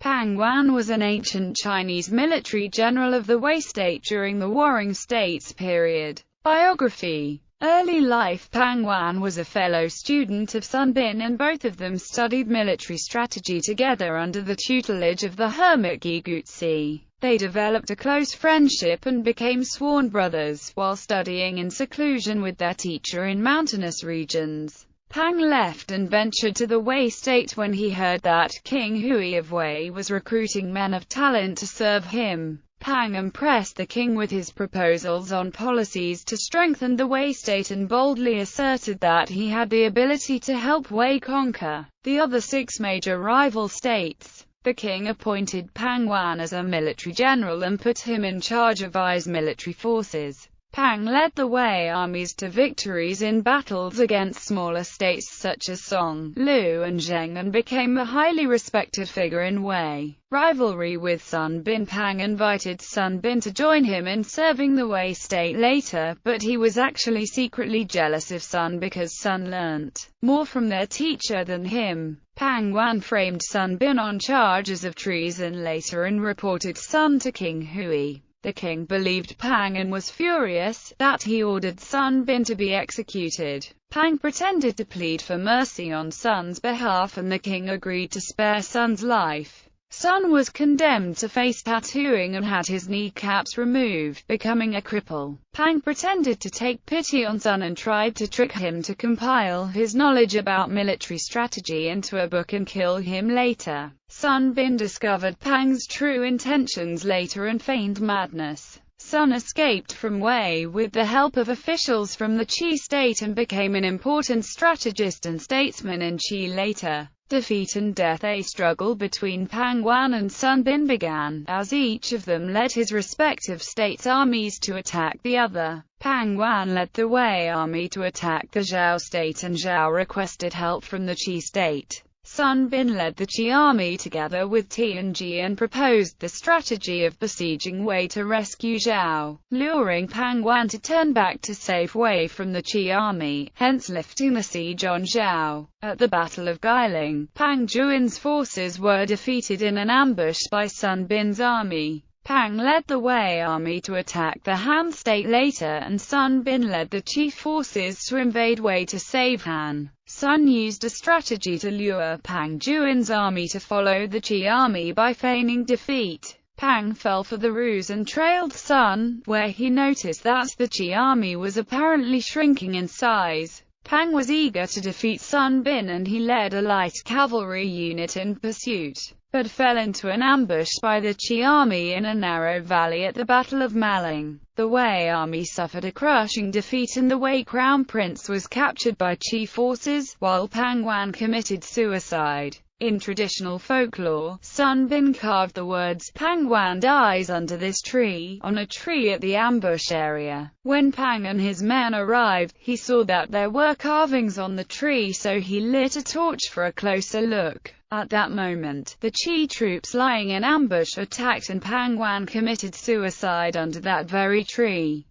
Páng Juān was an ancient Chinese military general of the Wei state during the Warring States period. Biography. Early life. Páng Juān was a fellow student of Sun Bin, and both of them studied military strategy together under the tutelage of the hermit Gigutsi. They developed a close friendship and became sworn brothers, while studying in seclusion with their teacher in mountainous regions. Pang left and ventured to the Wei state when he heard that King Hui of Wei was recruiting men of talent to serve him. Pang impressed the king with his proposals on policies to strengthen the Wei state and boldly asserted that he had the ability to help Wei conquer the other 6 major rival states. The king appointed Páng Juān as a military general and put him in charge of Wei's military forces. Pang led the Wei armies to victories in battles against smaller states such as Song, Lu and Zheng, and became a highly respected figure in Wei rivalry with Sun Bin. Pang invited Sun Bin to join him in serving the Wei state later, but he was actually secretly jealous of Sun because Sun learnt more from their teacher than him. Páng Juān framed Sun Bin on charges of treason later and reported Sun to King Hui. The king believed Pang and was furious that he ordered Sun Bin to be executed. Pang pretended to plead for mercy on Sun's behalf, and the king agreed to spare Sun's life. Sun was condemned to face tattooing and had his kneecaps removed, becoming a cripple. Pang pretended to take pity on Sun and tried to trick him to compile his knowledge about military strategy into a book and kill him later. Sun Bin discovered Pang's true intentions later and feigned madness. Sun escaped from Wei with the help of officials from the Qi state and became an important strategist and statesman in Qi later. Defeat and death. A struggle between Páng Juān and Sun Bin began, as each of them led his respective state's armies to attack the other. Páng Juān led the Wei army to attack the Zhao state, and Zhao requested help from the Qi state. Sun Bin led the Qi army together with Tianji and proposed the strategy of besieging Wei to rescue Zhao, luring Páng Juān to turn back to save Wei from the Qi army, hence lifting the siege on Zhao. At the Battle of Giles, Pang Juan's forces were defeated in an ambush by Sun Bin's army. Pang led the Wei army to attack the Han state later, and Sun Bin led the Qi forces to invade Wei to save Han. Sun used a strategy to lure Pang Juan's army to follow the Qi army by feigning defeat. Pang fell for the ruse and trailed Sun, where he noticed that the Qi army was apparently shrinking in size. Pang was eager to defeat Sun Bin, and he led a light cavalry unit in pursuit, but fell into an ambush by the Qi army in a narrow valley at the Battle of Maling. The Wei army suffered a crushing defeat and the Wei crown prince was captured by Qi forces, while Páng Juān committed suicide. In traditional folklore, Sun Bin carved the words, "Páng Juān dies under this tree," on a tree at the ambush area. When Pang and his men arrived, he saw that there were carvings on the tree, so he lit a torch for a closer look. At that moment, the Qi troops lying in ambush attacked, and Páng Juān committed suicide under that very tree.